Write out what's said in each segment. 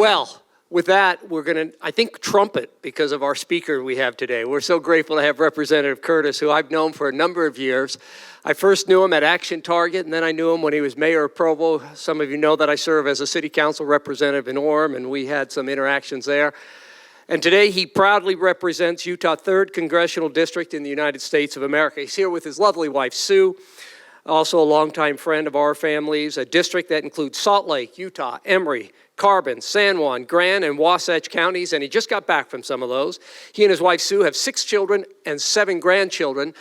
Well, with that, we're going to, I think, trumpet because of our speaker we have today. We're so grateful to have Representative Curtis, who I've known for a number of years. I first knew him at Action Target, and then I knew him when he was Mayor of Provo. Some of you know that I serve as a city council representative in Orem, and we had some interactions there. And today he proudly represents Utah 3rd Congressional District in the United States of America. He's here with his lovely wife, Sue, also a longtime friend of our family's, a district that includes Salt Lake, Utah, Emery, Carbon, San Juan, Grand, and Wasatch Counties, and he just got back from some of those. He and his wife, Sue, have 6 children and 7 grandchildren.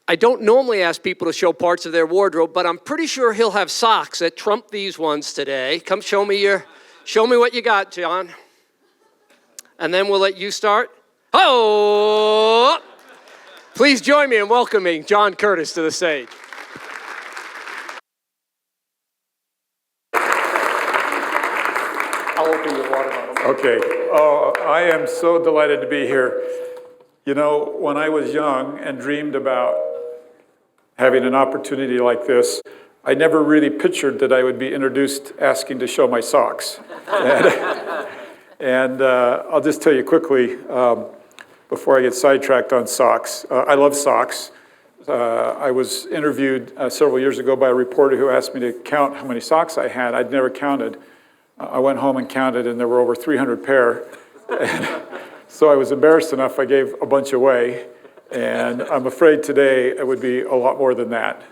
I don't normally ask people to show parts of their wardrobe, but I'm pretty sure he'll have socks that trump these ones today. Come show me what you got, John. And then we'll let you start. Oh! Please join me in welcoming John Curtis to the stage. I'll open your water bottle. Okay. Oh, I am so delighted to be here. You know, when I was young and dreamed about having an opportunity like this, I never really pictured that I would be introduced asking to show my socks. And I'll just tell you quickly, before I get sidetracked on socks, I love socks. I was interviewed several years ago by a reporter who asked me to count how many socks I had. I'd never counted. I went home and counted, and there were over 300 pair. So I was embarrassed enough, I gave a bunch away. And I'm afraid today it would be a lot more than that.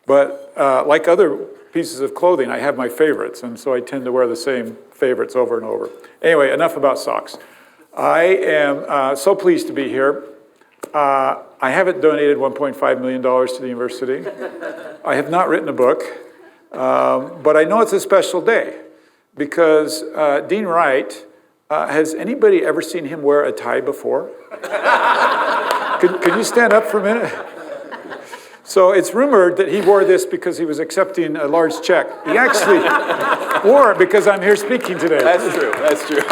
But like other pieces of clothing, I have my favorites, and so I tend to wear the same favorites over and over. Anyway, enough about socks. I am so pleased to be here. I haven't donated $1.5 million to the university. I have not written a book, but I know it's a special day because Dean Wright, has anybody ever seen him wear a tie before? Could you stand up for a minute? So it's rumored that he wore this because he was accepting a large check. He actually wore it because I'm here speaking today. That's true, that's true.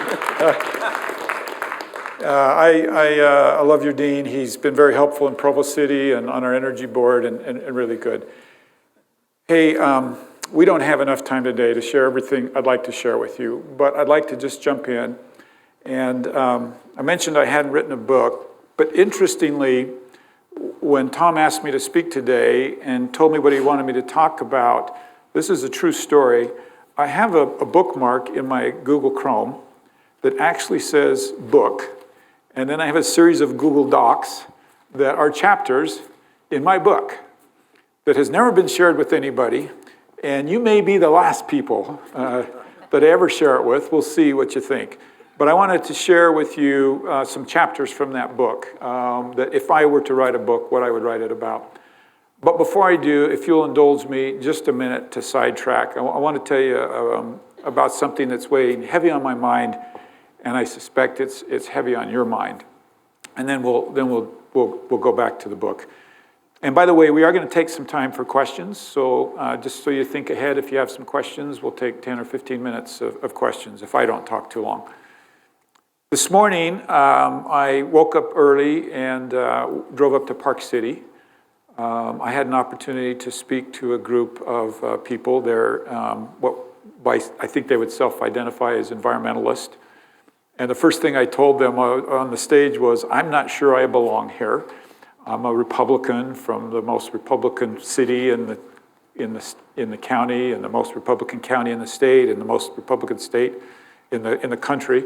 I love your dean. He's been very helpful in Provo City and on our energy board and really good. Hey, we don't have enough time today to share everything I'd like to share with you, but I'd like to just jump in. And I mentioned I hadn't written a book, but interestingly, when Tom asked me to speak today and told me what he wanted me to talk about, this is a true story. I have a bookmark in my Google Chrome that actually says book, and then I have a series of Google Docs that are chapters in my book that has never been shared with anybody, and you may be the last people that I ever share it with. We'll see what you think. But I wanted to share with you some chapters from that book, that if I were to write a book, what I would write it about. But before I do, if you'll indulge me just a minute to sidetrack, I want to tell you about something that's weighing heavy on my mind, and I suspect it's heavy on your mind. And then we'll go back to the book. And by the way, we are going to take some time for questions. So just so you think ahead, if you have some questions, we'll take 10 or 15 minutes of questions if I don't talk too long. This morning, I woke up early and drove up to Park City. I had an opportunity to speak to a group of people. They're I think they would self-identify as environmentalists. And the first thing I told them on the stage was, I'm not sure I belong here. I'm a Republican from the most Republican city in the county, and the most Republican county in the state, and the most Republican state in the country.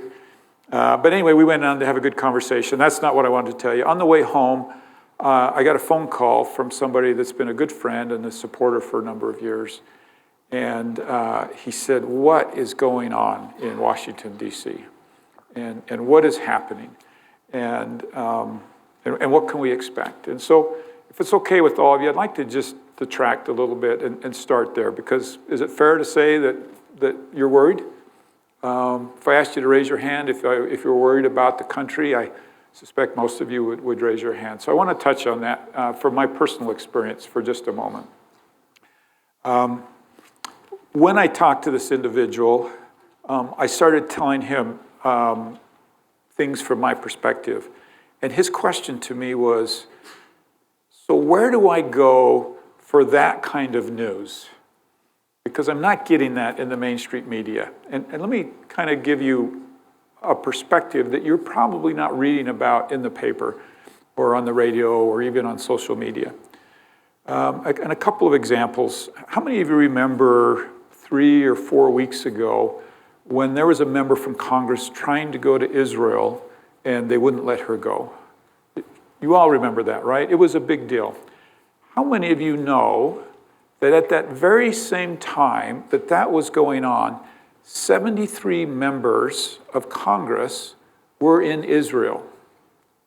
But anyway, we went on to have a good conversation. That's not what I wanted to tell you. On the way home, I got a phone call from somebody that's been a good friend and a supporter for a number of years. And he said, what is going on in Washington, D.C.? And what is happening? And what can we expect? And so, if it's okay with all of you, I'd like to just detract a little bit and start there, because is it fair to say that you're worried? If I asked you to raise your hand, if you're worried about the country, I suspect most of you would raise your hand. So I want to touch on that from my personal experience for just a moment. When I talked to this individual, I started telling him things from my perspective. And his question to me was, so where do I go for that kind of news? because I'm not getting that in the mainstream media. And let me kind of give you a perspective that you're probably not reading about in the paper or on the radio or even on social media. And a couple of examples. How many of you remember 3 or 4 weeks ago when there was a member from Congress trying to go to Israel and they wouldn't let her go? You all remember that, right? It was a big deal. How many of you know that at that very same time that that was going on, 73 members of Congress were in Israel,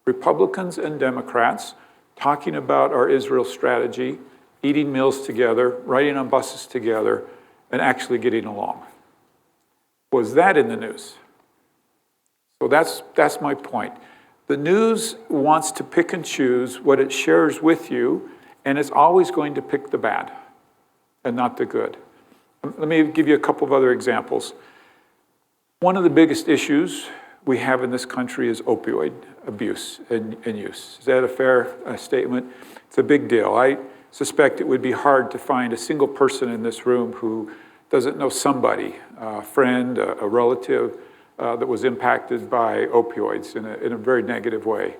Republicans and Democrats, talking about our Israel strategy, eating meals together, riding on buses together, and actually getting along? Was that in the news? So that's my point. The news wants to pick and choose what it shares with you, and it's always going to pick the bad and not the good. Let me give you a couple of other examples. One of the biggest issues we have in this country is opioid abuse and use. Is that a fair statement? It's a big deal. I suspect it would be hard to find a single person in this room who doesn't know somebody, a friend, a relative, that was impacted by opioids in a very negative way.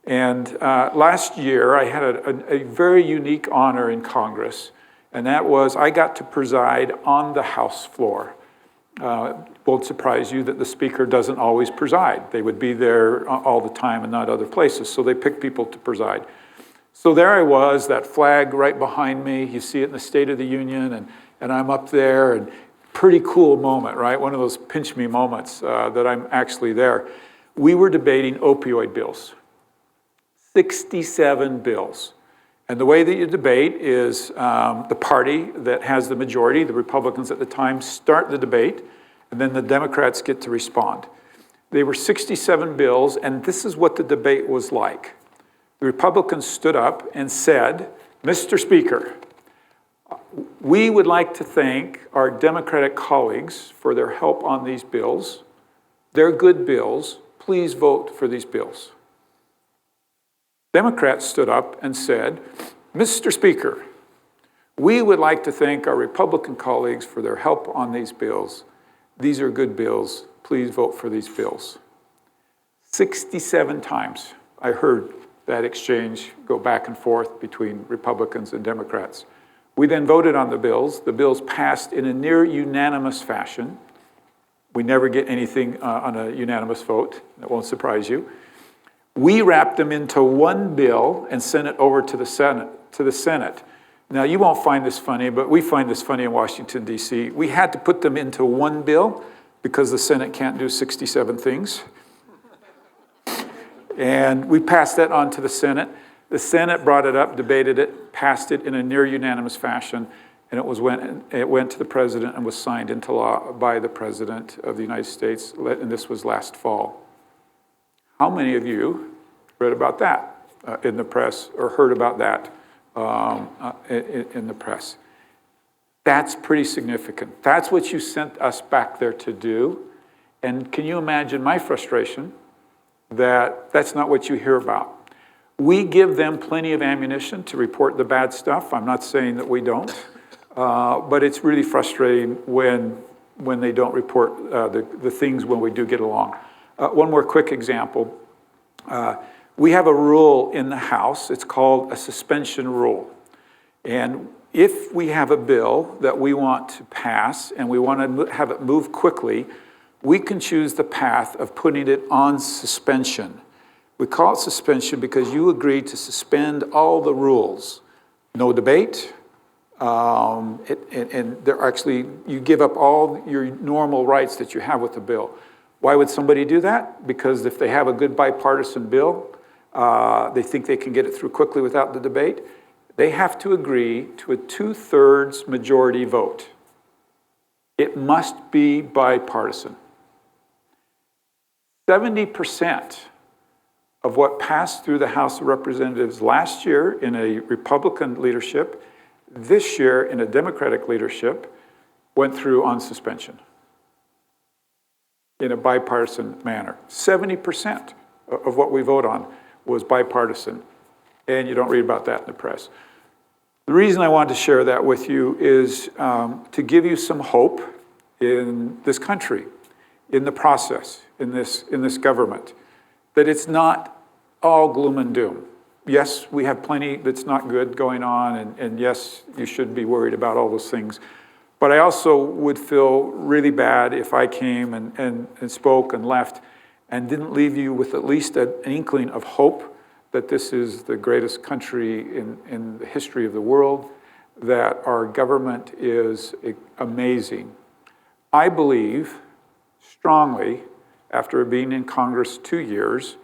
And last year, I had a very unique honor in Congress, and that was I got to preside on the House floor. Won't surprise you that the Speaker doesn't always preside. They would be there all the time and not other places, so they pick people to preside. So there I was, that flag right behind me. You see it in the State of the Union, and I'm up there, and pretty cool moment, right? One of those pinch me moments that I'm actually there. We were debating opioid bills, 67 bills. And the way that you debate is the party that has the majority, the Republicans at the time, start the debate, and then the Democrats get to respond. They were 67 bills, and this is what the debate was like. The Republicans stood up and said, "Mr. Speaker, we would like to thank our Democratic colleagues for their help on these bills. They're good bills. Please vote for these bills." Democrats stood up and said, "Mr. Speaker, we would like to thank our Republican colleagues for their help on these bills. These are good bills. Please vote for these bills." 67 times I heard that exchange go back and forth between Republicans and Democrats. We then voted on the bills. The bills passed in a near unanimous fashion. We never get anything on a unanimous vote. That won't surprise you. We wrapped them into one bill and sent it over to the Senate. Now, you won't find this funny, but we find this funny in Washington, D.C. We had to put them into one bill because the Senate can't do 67 things. And we passed that on to the Senate. The Senate brought it up, debated it, passed it in a near unanimous fashion, and it went to the president and was signed into law by the President of the United States, and this was last fall. How many of you read about that in the press or heard about that in the press? That's pretty significant. That's what you sent us back there to do. And can you imagine my frustration that that's not what you hear about? We give them plenty of ammunition to report the bad stuff. I'm not saying that we don't, but it's really frustrating when they don't report the things when we do get along. One more quick example. We have a rule in the House. It's called a suspension rule. And if we have a bill that we want to pass and we want to have it move quickly, we can choose the path of putting it on suspension. We call it suspension because you agreed to suspend all the rules. No debate, and they're actually, you give up all your normal rights that you have with the bill. Why would somebody do that? Because if they have a good bipartisan bill, they think they can get it through quickly without the debate, they have to agree to a 2/3 majority vote. It must be bipartisan. 70% of what passed through the House of Representatives last year in a Republican leadership, this year in a Democratic leadership, went through on suspension in a bipartisan manner. 70% of what we vote on was bipartisan, and you don't read about that in the press. The reason I wanted to share that with you is to give you some hope in this country, in the process, in this government, that it's not all gloom and doom. Yes, we have plenty that's not good going on, and yes, you should be worried about all those things. But I also would feel really bad if I came and spoke and left and didn't leave you with at least an inkling of hope that this is the greatest country in the history of the world, that our government is amazing. I believe strongly, after being in Congress 2 years,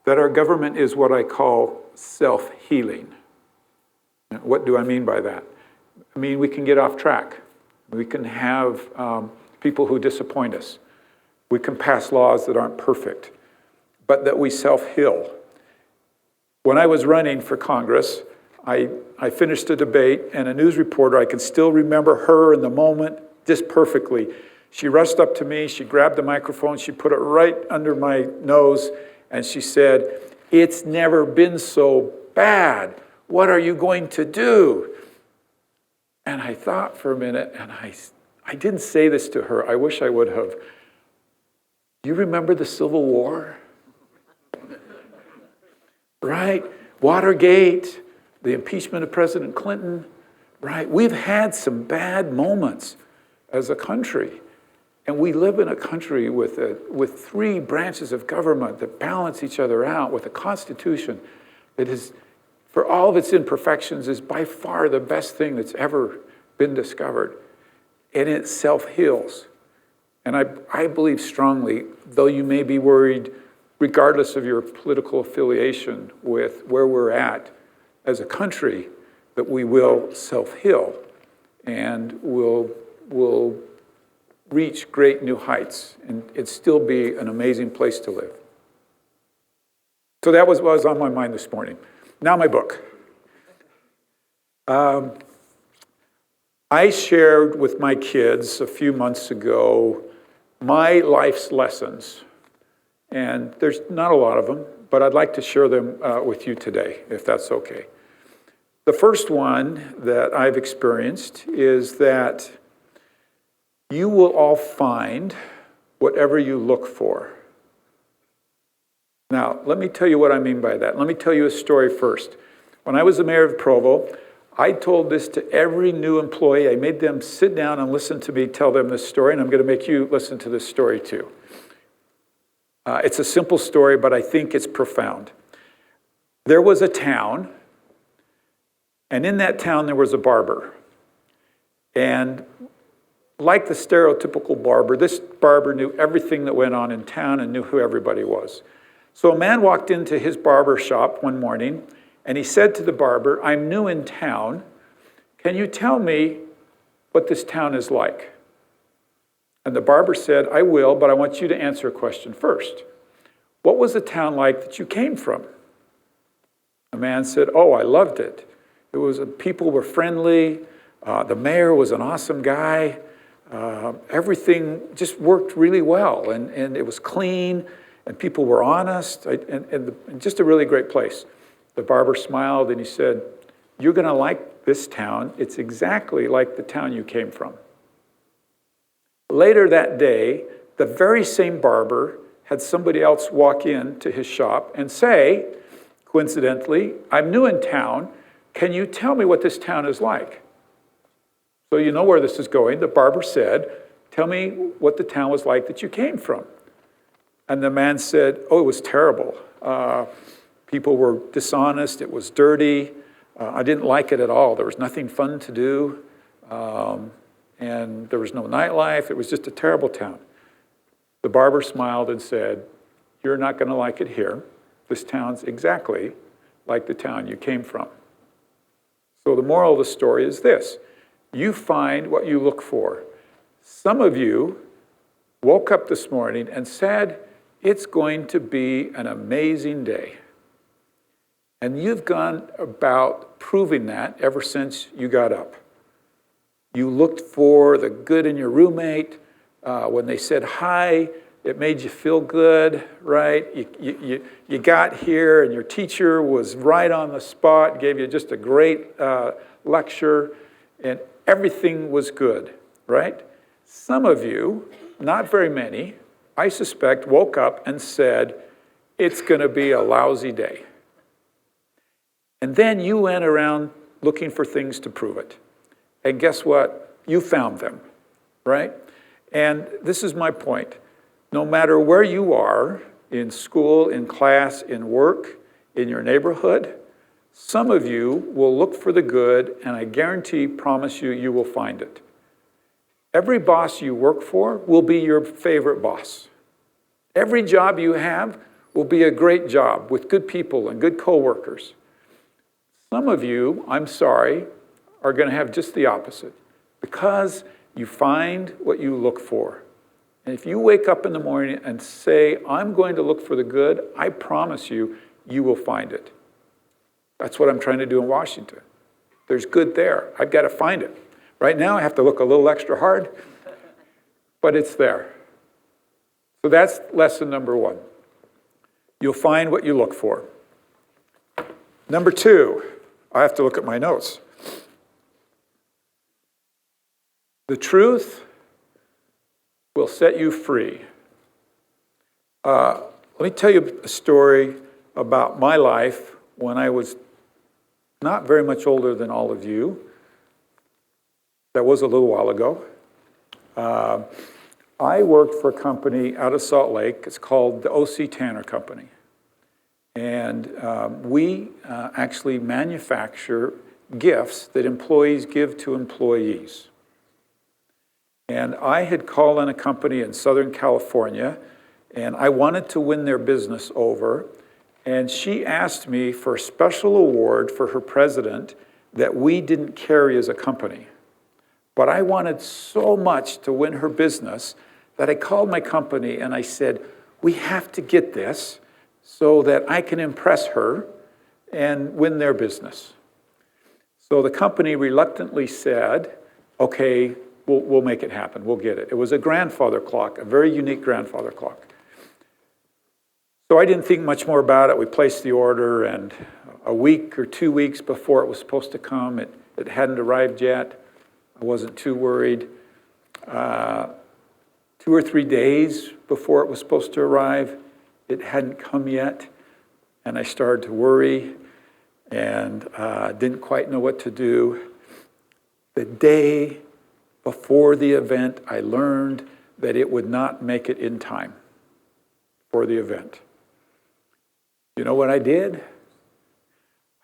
that our government is what I call self-healing. What do I mean by that? I mean, we can get off track. We can have people who disappoint us. We can pass laws that aren't perfect, but that we self-heal. When I was running for Congress, I finished a debate, and a news reporter, I can still remember her in the moment just perfectly. She rushed up to me, she grabbed the microphone, she put it right under my nose, and she said, "It's never been so bad. What are you going to do?" And I thought for a minute, and I didn't say this to her. I wish I would have. "You remember the Civil War?" Right? Watergate, the impeachment of President Clinton, right? We've had some bad moments as a country. And we live in a country with 3 branches of government that balance each other out, with a constitution that is, for all of its imperfections, is by far the best thing that's ever been discovered. And it self-heals. And I believe strongly, though you may be worried, regardless of your political affiliation with where we're at as a country, that we will self-heal and will reach great new heights and it'd still be an amazing place to live. So that was what was on my mind this morning. Now my book. I shared with my kids a few months ago my life's lessons. And there's not a lot of them, but I'd like to share them with you today, if that's okay. The first one that I've experienced is that you will all find whatever you look for. Now, let me tell you what I mean by that. Let me tell you a story first. When I was the mayor of Provo, I told this to every new employee. I made them sit down and listen to me tell them this story, and I'm going to make you listen to this story too. It's a simple story, but I think it's profound. There was a town, and in that town there was a barber. And like the stereotypical barber, this barber knew everything that went on in town and knew who everybody was. So a man walked into his barber shop one morning, and he said to the barber, "I'm new in town. Can you tell me what this town is like?" And the barber said, "I will, but I want you to answer a question first. What was the town like that you came from?" The man said, "Oh, I loved it. People were friendly. The mayor was an awesome guy. Everything just worked really well, and it was clean, and people were honest, and just a really great place." The barber smiled and he said, "You're going to like this town. It's exactly like the town you came from." Later that day, the very same barber had somebody else walk into his shop and say, coincidentally, "I'm new in town. Can you tell me what this town is like?" So you know where this is going. The barber said, "Tell me what the town was like that you came from." And the man said, "Oh, it was terrible. People were dishonest. It was dirty. I didn't like it at all. There was nothing fun to do. And there was no nightlife. It was just a terrible town." The barber smiled and said, "You're not going to like it here. This town's exactly like the town you came from." So the moral of the story is this: you find what you look for. Some of you woke up this morning and said, "It's going to be an amazing day." And you've gone about proving that ever since you got up. You looked for the good in your roommate. When they said hi, it made you feel good, right? You got here and your teacher was right on the spot, gave you just a great lecture, and everything was good, right? Some of you, not very many, I suspect, woke up and said, it's going to be a lousy day. And then you went around looking for things to prove it. And guess what? You found them, right? And this is my point. No matter where you are, in school, in class, in work, in your neighborhood, some of you will look for the good, and I promise you, you will find it. Every boss you work for will be your favorite boss. Every job you have will be a great job with good people and good coworkers. Some of you, I'm sorry, are going to have just the opposite because you find what you look for. And if you wake up in the morning and say, I'm going to look for the good, I promise you, you will find it. That's what I'm trying to do in Washington. There's good there. I've got to find it. Right now, I have to look a little extra hard, but it's there. So that's lesson number one. You'll find what you look for. Number two, I have to look at my notes. The truth will set you free. Let me tell you a story about my life when I was not very much older than all of you. That was a little while ago. I worked for a company out of Salt Lake. It's called the O.C. Tanner Company. And we actually manufacture gifts that employees give to employees. And I had called on a company in Southern California, and I wanted to win their business over. And she asked me for a special award for her president that we didn't carry as a company. But I wanted so much to win her business that I called my company and I said, we have to get this so that I can impress her and win their business. So the company reluctantly said, okay, we'll make it happen, we'll get it. It was a grandfather clock, a very unique grandfather clock. So I didn't think much more about it. We placed the order, and a week or 2 weeks before it was supposed to come, it hadn't arrived yet. I wasn't too worried. 2 or 3 days before it was supposed to arrive, it hadn't come yet, and I started to worry and didn't quite know what to do. The day before the event, I learned that it would not make it in time for the event. You know what I did?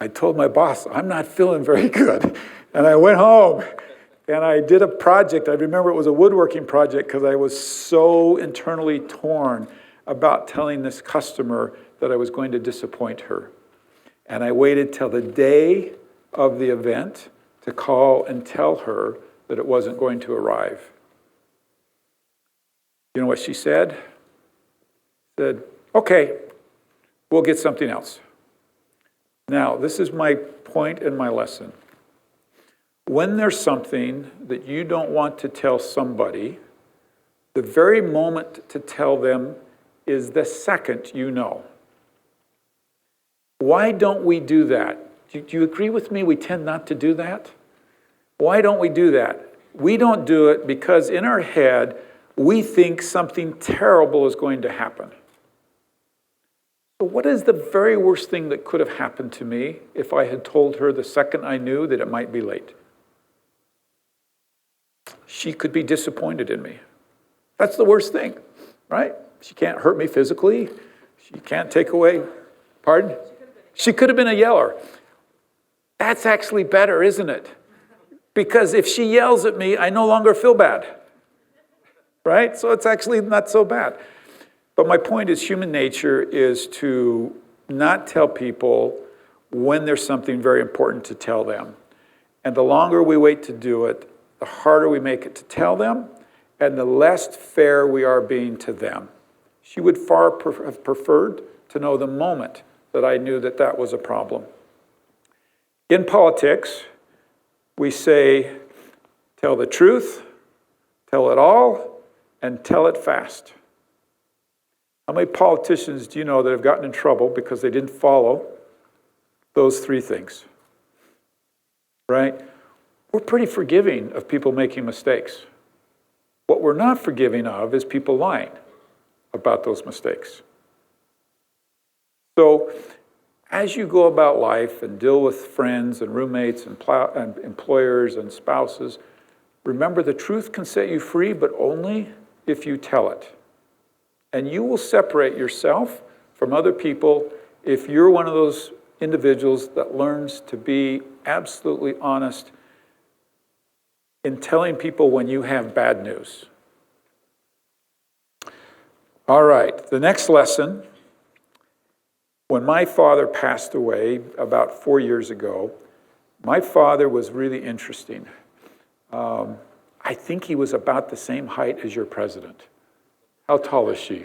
I told my boss, I'm not feeling very good. And I went home and I did a project. I remember it was a woodworking project because I was so internally torn about telling this customer that I was going to disappoint her. And I waited till the day of the event to call and tell her that it wasn't going to arrive. You know what she said? She said, okay, we'll get something else. Now, this is my point and my lesson. When there's something that you don't want to tell somebody, the very moment to tell them is the second you know. Why don't we do that? Do you agree with me? We tend not to do that. Why don't we do that? We don't do it because in our head, we think something terrible is going to happen. So what is the very worst thing that could have happened to me if I had told her the second I knew that it might be late? She could be disappointed in me. That's the worst thing, right? She can't hurt me physically. She can't take away, pardon? She could have been a yeller. That's actually better, isn't it? Because if she yells at me, I no longer feel bad, right? So it's actually not so bad. But my point is human nature is to not tell people when there's something very important to tell them. And the longer we wait to do it, the harder we make it to tell them, and the less fair we are being to them. She would far have preferred to know the moment that I knew that that was a problem. In politics, we say, tell the truth, tell it all, and tell it fast. How many politicians do you know that have gotten in trouble because they didn't follow those three things? Right? we're pretty forgiving of people making mistakes. What we're not forgiving of is people lying about those mistakes. So as you go about life and deal with friends and roommates and employers and spouses, remember the truth can set you free, but only if you tell it. And you will separate yourself from other people if you're one of those individuals that learns to be absolutely honest in telling people when you have bad news. All right, the next lesson. When my father passed away about 4 years ago, my father was really interesting. I think he was about the same height as your president. How tall is she?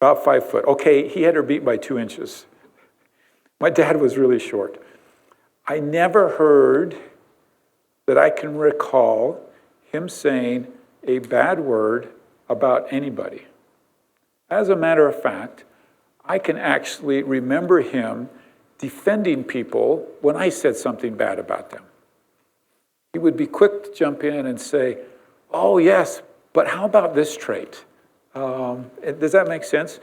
About 5 foot. Okay, he had her beat by 2 inches. My dad was really short. I never heard that I can recall him saying a bad word about anybody. As a matter of fact, I can actually remember him defending people when I said something bad about them. He would be quick to jump in and say, oh yes, but how about this trait? Does that make sense?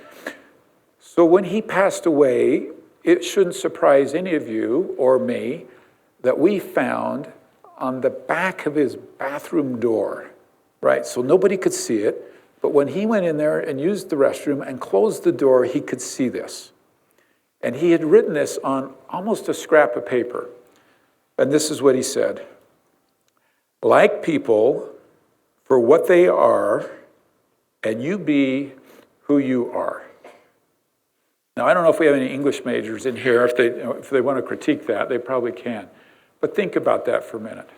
So when he passed away, it shouldn't surprise any of you or me that we found on the back of his bathroom door, right? So nobody could see it, but when he went in there and used the restroom and closed the door, he could see this. And he had written this on almost a scrap of paper. And this is what he said: like people for what they are, and you be who you are. Now, I don't know if we have any English majors in here. If they want to critique that, they probably can. But think about that for a minute.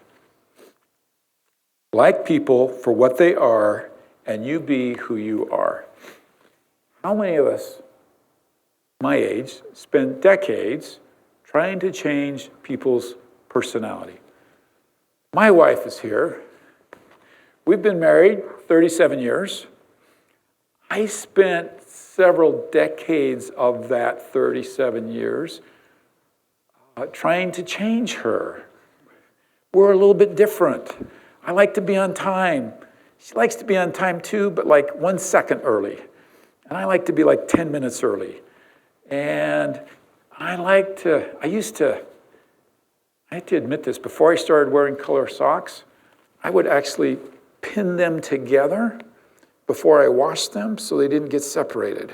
Like people for what they are, and you be who you are. How many of us, my age, spend decades trying to change people's personality? My wife is here. We've been married 37 years. I spent several decades of that 37 years trying to change her. We're a little bit different. I like to be on time. She likes to be on time too, but like 1 second early. And I like to be like 10 minutes early. And I have to admit this, before I started wearing color socks, I would actually pin them together before I washed them so they didn't get separated.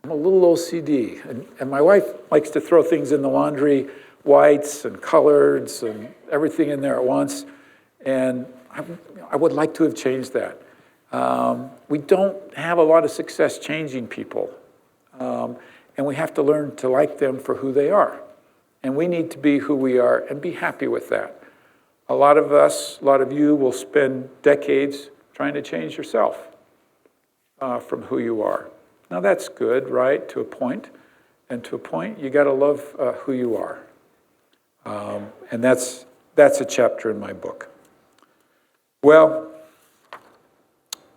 I'm a little OCD. And my wife likes to throw things in the laundry, whites and coloreds and everything in there at once. And I would like to have changed that. We don't have a lot of success changing people. And we have to learn to like them for who they are. And we need to be who we are and be happy with that. A lot of you will spend decades trying to change yourself from who you are. Now that's good, right, to a point. And to a point, you got to love who you are. And that's a chapter in my book. Well,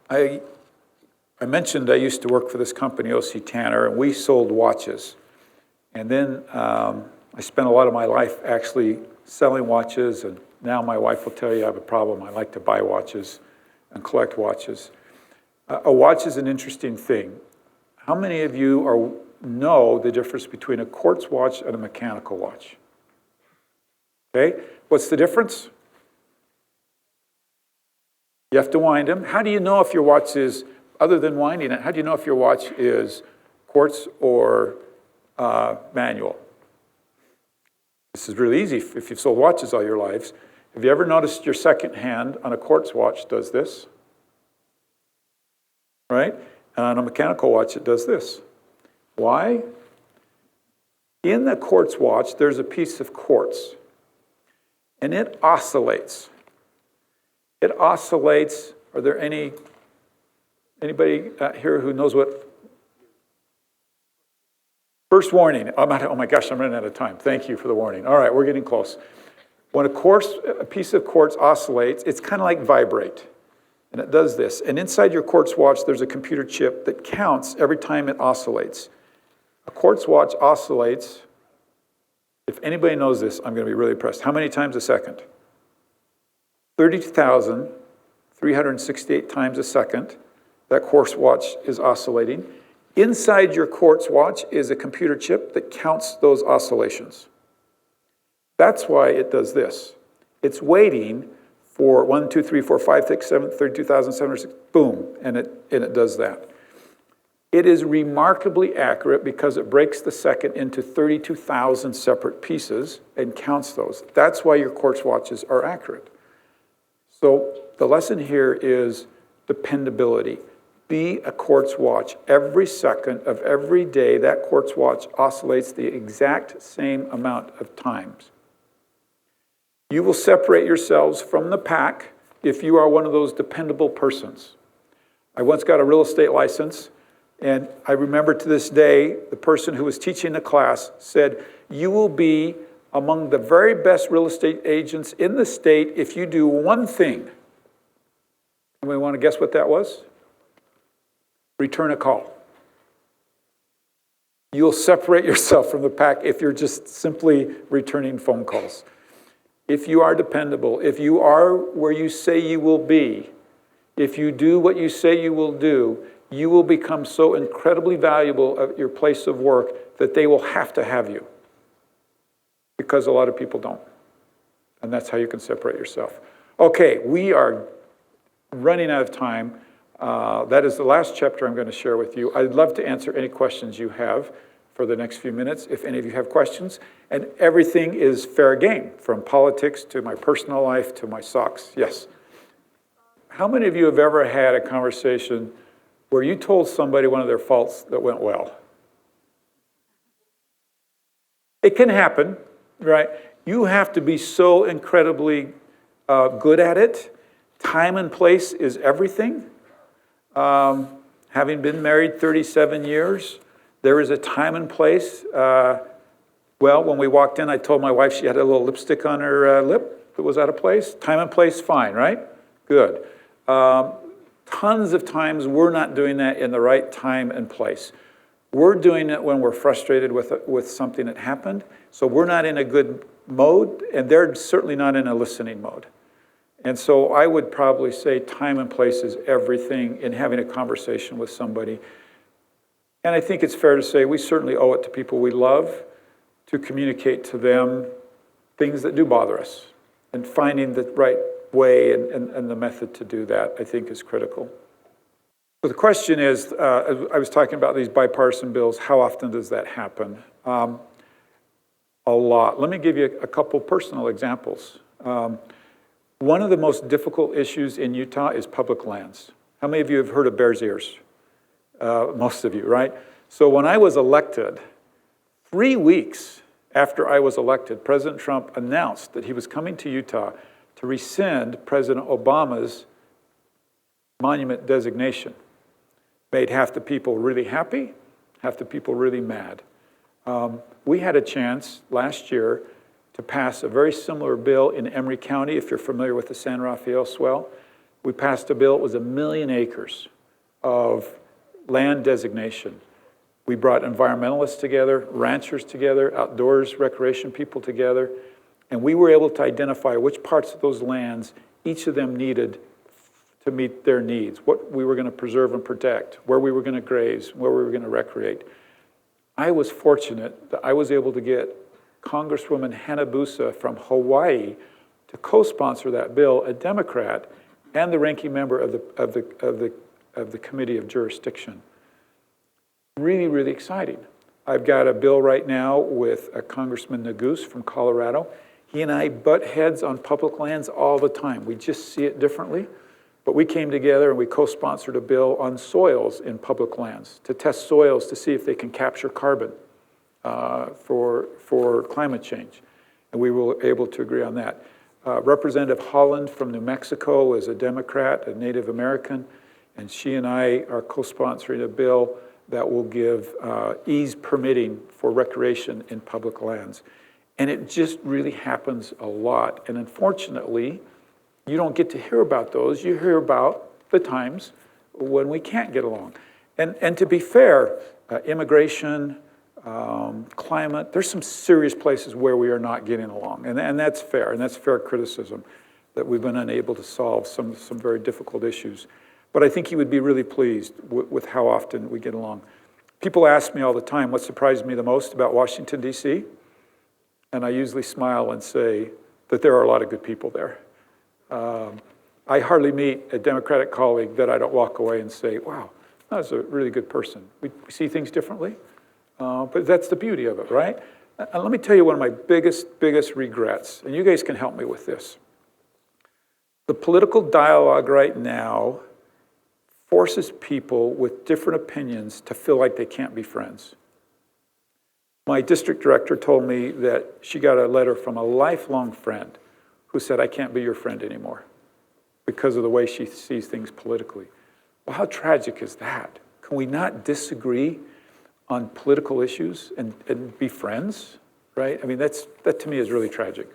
I mentioned I used to work for this company, O.C. Tanner, and we sold watches. And then I spent a lot of my life actually selling watches, and now my wife will tell you I have a problem. I like to buy watches and collect watches. A watch is an interesting thing. How many of you know the difference between a quartz watch and a mechanical watch? Okay, what's the difference? You have to wind them. How do you know if your watch is, other than winding it, how do you know if your watch is quartz or manual? This is really easy if you've sold watches all your lives. Have you ever noticed your second hand on a quartz watch does this? Right? And on a mechanical watch, it does this. Why? In the quartz watch, there's a piece of quartz, and it oscillates. It oscillates. Are there anybody here who knows what? First warning. Oh my gosh, I'm running out of time. Thank you for the warning. All right, we're getting close. When a piece of quartz oscillates, it's kind of like vibrate. And it does this. And inside your quartz watch, there's a computer chip that counts every time it oscillates. A quartz watch oscillates If anybody knows this, I'm going to be really impressed. How many times a second? 32,368 times a second. That quartz watch is oscillating. Inside your quartz watch is a computer chip that counts those oscillations. That's why it does this. It's waiting for 1, 2, 3, 4, 5, 6, 7, 32,706, boom, and it does that. It is remarkably accurate because it breaks the second into 32,000 separate pieces and counts those. That's why your quartz watches are accurate. So the lesson here is dependability. Be a quartz watch. Every second of every day, that quartz watch oscillates the exact same amount of times. You will separate yourselves from the pack if you are one of those dependable persons. I once got a real estate license, and I remember to this day, the person who was teaching the class said, you will be among the very best real estate agents in the state if you do one thing. Anybody want to guess what that was? Return a call. You'll separate yourself from the pack if you're just simply returning phone calls. If you are dependable, if you are where you say you will be, if you do what you say you will do, you will become so incredibly valuable at your place of work that they will have to have you. Because a lot of people don't. And that's how you can separate yourself. Okay, we are running out of time. That is the last chapter I'm going to share with you. I'd love to answer any questions you have for the next few minutes, if any of you have questions. And everything is fair game, from politics to my personal life to my socks. Yes? How many of you have ever had a conversation where you told somebody one of their faults that went well? It can happen, right? You have to be so incredibly good at it. Time and place is everything. Having been married 37 years, there is a time and place. Well, when we walked in, I told my wife she had a little lipstick on her lip that was out of place. Time and place, fine, right? Good. Tons of times we're not doing that in the right time and place. We're doing it when we're frustrated with something that happened. So we're not in a good mode, and they're certainly not in a listening mode. And so I would probably say time and place is everything in having a conversation with somebody. And I think it's fair to say we certainly owe it to people we love to communicate to them things that do bother us. And finding the right way and the method to do that, I think, is critical. So the question is, I was talking about these bipartisan bills, how often does that happen? A lot. Let me give you a couple personal examples. One of the most difficult issues in Utah is public lands. How many of you have heard of Bears Ears? Most of you, right? So when I was elected, 3 weeks after I was elected, President Trump announced that he was coming to Utah to rescind President Obama's monument designation. Made half the people really happy, half the people really mad. We had a chance last year to pass a very similar bill in Emery County, if you're familiar with the San Rafael Swell. We passed a bill, it was 1 million acres of land designation. We brought environmentalists together, ranchers together, outdoors recreation people together, and we were able to identify which parts of those lands each of them needed to meet their needs, what we were going to preserve and protect, where we were going to graze, where we were going to recreate. I was fortunate that I was able to get Congresswoman Hanabusa from Hawaii to co-sponsor that bill, a Democrat, and the ranking member of the Committee of Jurisdiction. Really, really exciting. I've got a bill right now with Congressman Nagoose from Colorado. He and I butt heads on public lands all the time. We just see it differently. But we came together and we co-sponsored a bill on soils in public lands to test soils to see if they can capture carbon for climate change. And we were able to agree on that. Representative Holland from New Mexico is a Democrat, a Native American, and she and I are co-sponsoring a bill that will give ease permitting for recreation in public lands. And it just really happens a lot. And unfortunately, you don't get to hear about those. You hear about the times when we can't get along. And to be fair, immigration, climate. There's some serious places where we are not getting along, and that's fair, and that's fair criticism, that we've been unable to solve some very difficult issues. But I think he would be really pleased with how often we get along. People ask me all the time, what surprised me the most about Washington, D.C.? And I usually smile and say that there are a lot of good people there. I hardly meet a Democratic colleague that I don't walk away and say, wow, that was a really good person. We see things differently, but that's the beauty of it, right? And let me tell you one of my biggest regrets, and you guys can help me with this. The political dialogue right now forces people with different opinions to feel like they can't be friends. My district director told me that she got a letter from a lifelong friend who said, I can't be your friend anymore because of the way she sees things politically. Well, how tragic is that? Can we not disagree on political issues and be friends, right? I mean, that to me is really tragic.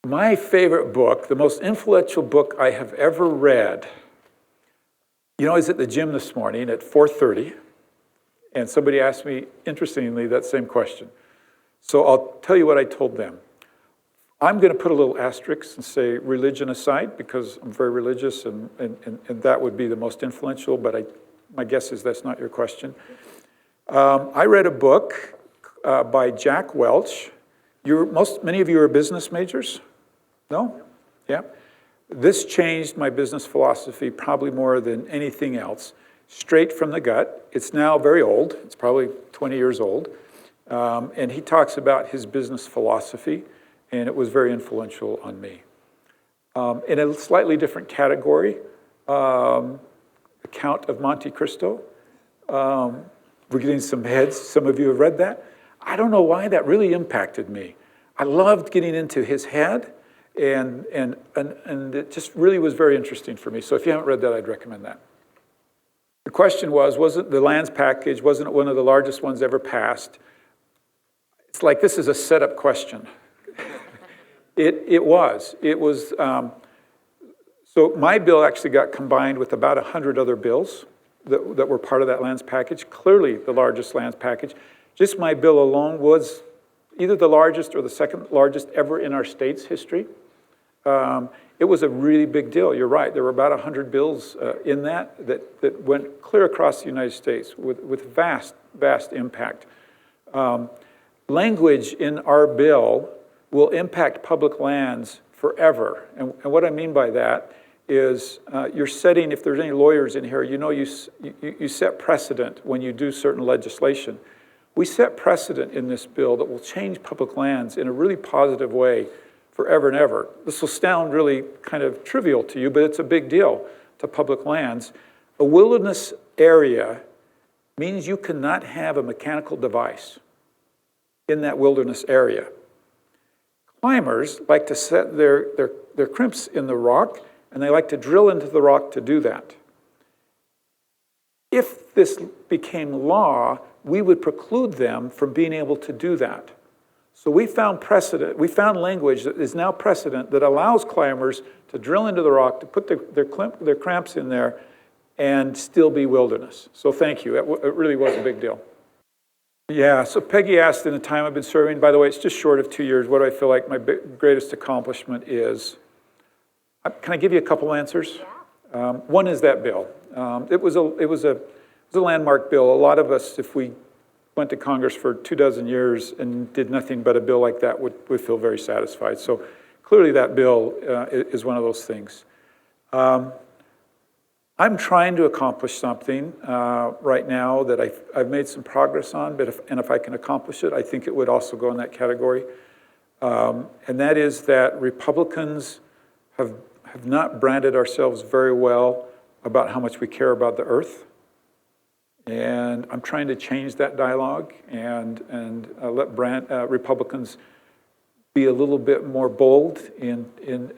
My favorite book, the most influential book I have ever read, you know, I was at the gym this morning at 4:30, and somebody asked me, interestingly, that same question. So I'll tell you what I told them. I'm going to put a little asterisk and say religion aside, because I'm very religious, and that would be the most influential, but my guess is that's not your question. I read a book by Jack Welch. Many of you are business majors? No? Yeah? This changed my business philosophy probably more than anything else. Straight from the gut. It's now very old. It's probably 20 years old. And he talks about his business philosophy, and it was very influential on me. In a slightly different category, The Count of Monte Cristo. We're getting some heads. Some of you have read that. I don't know why that really impacted me. I loved getting into his head, and it just really was very interesting for me. So if you haven't read that, I'd recommend that. The question wasn't the lands package, wasn't it one of the largest ones ever passed? It's like this is a setup question. It was. So my bill actually got combined with about 100 other bills that were part of that lands package, clearly the largest lands package. Just my bill alone was either the largest or the second largest ever in our state's history. It was a really big deal. You're right. There were about 100 bills in that went clear across the United States with vast impact. Language in our bill will impact public lands forever. And what I mean by that is you're setting, if there's any lawyers in here, you know you set precedent when you do certain legislation. We set precedent in this bill that will change public lands in a really positive way forever and ever. This will sound really kind of trivial to you, but it's a big deal to public lands. A wilderness area means you cannot have a mechanical device in that wilderness area. Climbers like to set their crimps in the rock, and they like to drill into the rock to do that. If this became law, we would preclude them from being able to do that. So we found language that is now precedent that allows climbers to drill into the rock, to put their cramps in there, and still be wilderness. So thank you. It really was a big deal. Yeah, so Peggy asked in the time I've been serving, by the way, it's just short of 2 years, what do I feel like my greatest accomplishment is? Can I give you a couple answers? Yeah. One is that bill. It was a landmark bill. A lot of us, if we went to Congress for 24 years and did nothing but a bill like that, would feel very satisfied. So clearly that bill is one of those things. I'm trying to accomplish something right now that I've made some progress on, but if I can accomplish it, I think it would also go in that category. And that is that Republicans have not branded ourselves very well about how much we care about the earth. And I'm trying to change that dialogue and let Republicans be a little bit more bold in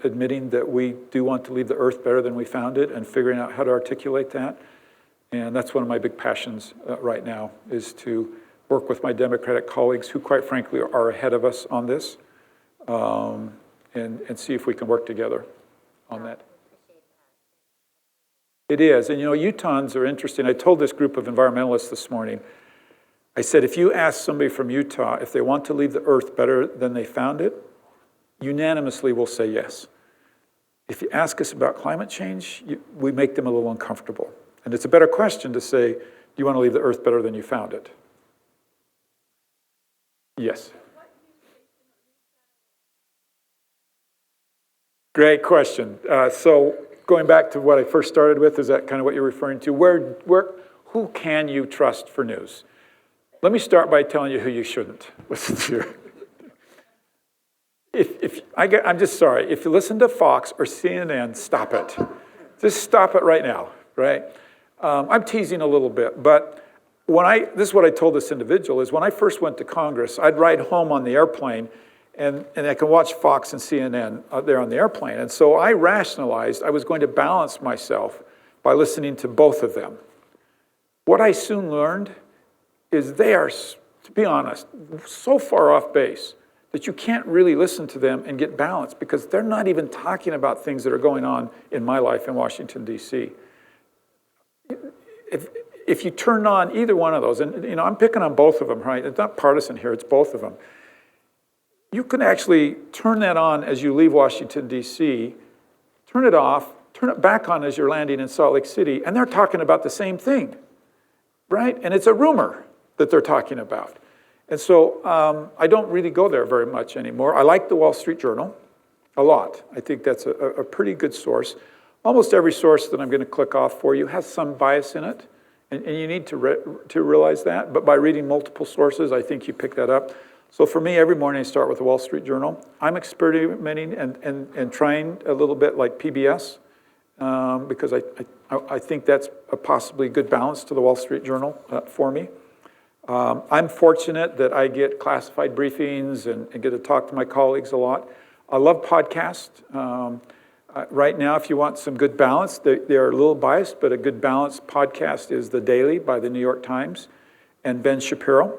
admitting that we do want to leave the earth better than we found it and figuring out how to articulate that. And that's one of my big passions right now, is to work with my Democratic colleagues who, quite frankly, are ahead of us on this and see if we can work together on that. It is. And, you know, Utahns are interesting. I told this group of environmentalists this morning, I said, if you ask somebody from Utah if they want to leave the earth better than they found it, unanimously will say yes. If you ask us about climate change, we make them a little uncomfortable. And it's a better question to say, do you want to leave the earth better than you found it? Yes. Great question. So going back to what I first started with, is that kind of what you're referring to? Who can you trust for news? Let me start by telling you who you shouldn't listen to. I'm just sorry. If you listen to Fox or CNN, stop it. Just stop it right now, right? I'm teasing a little bit, but this is what I told this individual, is when I first went to Congress, I'd ride home on the airplane, and I can watch Fox and CNN there on the airplane. And so I rationalized I was going to balance myself by listening to both of them. What I soon learned is they are, to be honest, so far off base that you can't really listen to them and get balance, because they're not even talking about things that are going on in my life in Washington, D.C. If you turn on either one of those, and I'm picking on both of them, right? It's not partisan here, it's both of them. You can actually turn that on as you leave Washington, D.C., turn it off, turn it back on as you're landing in Salt Lake City, and they're talking about the same thing, right? And it's a rumor that they're talking about. And so I don't really go there very much anymore. I like the Wall Street Journal a lot. I think that's a pretty good source. Almost every source that I'm going to click off for you has some bias in it, and you need to realize that. But by reading multiple sources, I think you pick that up. So for me, every morning I start with the Wall Street Journal. I'm experimenting and trying a little bit like PBS, because I think that's a possibly good balance to the Wall Street Journal for me. I'm fortunate that I get classified briefings and get to talk to my colleagues a lot. I love podcasts. Right now, if you want some good balance, they are a little biased, but a good balanced podcast is The Daily by the New York Times and Ben Shapiro.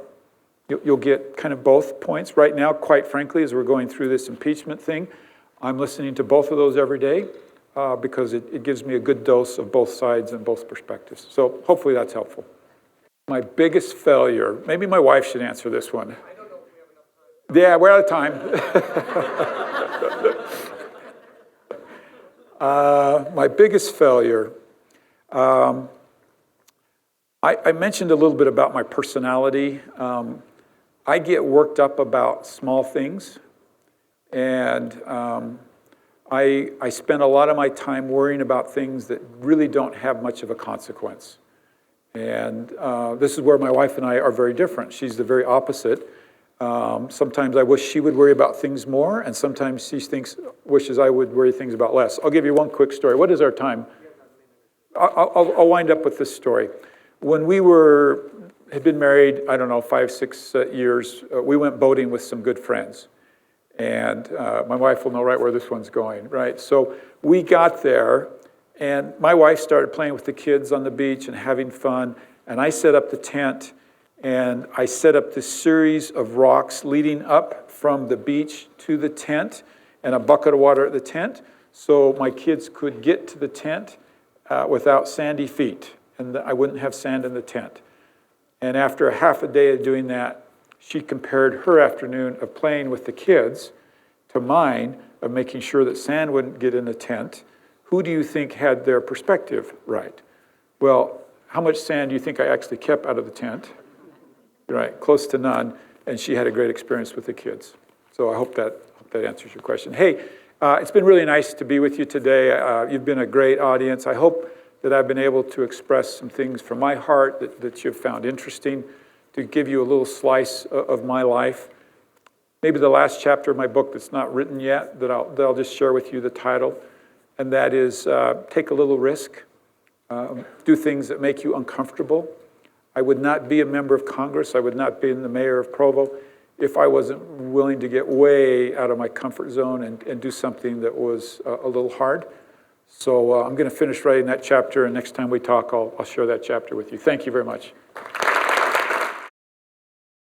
You'll get kind of both points. Right now, quite frankly, as we're going through this impeachment thing, I'm listening to both of those every day because it gives me a good dose of both sides and both perspectives. So hopefully that's helpful. My biggest failure, maybe my wife should answer this one. I don't know if we have enough time. Yeah, we're out of time. My biggest failure, I mentioned a little bit about my personality. I get worked up about small things, and I spend a lot of my time worrying about things that really don't have much of a consequence. And this is where my wife and I are very different. She's the very opposite. Sometimes I wish she would worry about things more, and sometimes she wishes I would worry things about less. I'll give you one quick story. What is our time? I'll wind up with this story. When we had been married, I don't know, 5, 6 years, we went boating with some good friends. And my wife will know right where this one's going, right? So we got there, and my wife started playing with the kids on the beach and having fun, and I set up the tent, and I set up this series of rocks leading up from the beach to the tent and a bucket of water at the tent, so my kids could get to the tent without sandy feet, and I wouldn't have sand in the tent. And after a half a day of doing that, she compared her afternoon of playing with the kids to mine of making sure that sand wouldn't get in the tent. Who do you think had their perspective right? Well, how much sand do you think I actually kept out of the tent? Right, close to none, and she had a great experience with the kids. So I hope that answers your question. Hey, it's been really nice to be with you today. You've been a great audience. I hope that I've been able to express some things from my heart that you've found interesting, to give you a little slice of my life. Maybe the last chapter of my book that's not written yet, that I'll just share with you the title, and that is Take a Little Risk, do things that make you uncomfortable. I would not be a member of Congress, I would not be the Mayor of Provo if I wasn't willing to get way out of my comfort zone and do something that was a little hard. So I'm going to finish writing that chapter, and next time we talk, I'll share that chapter with you. Thank you very much.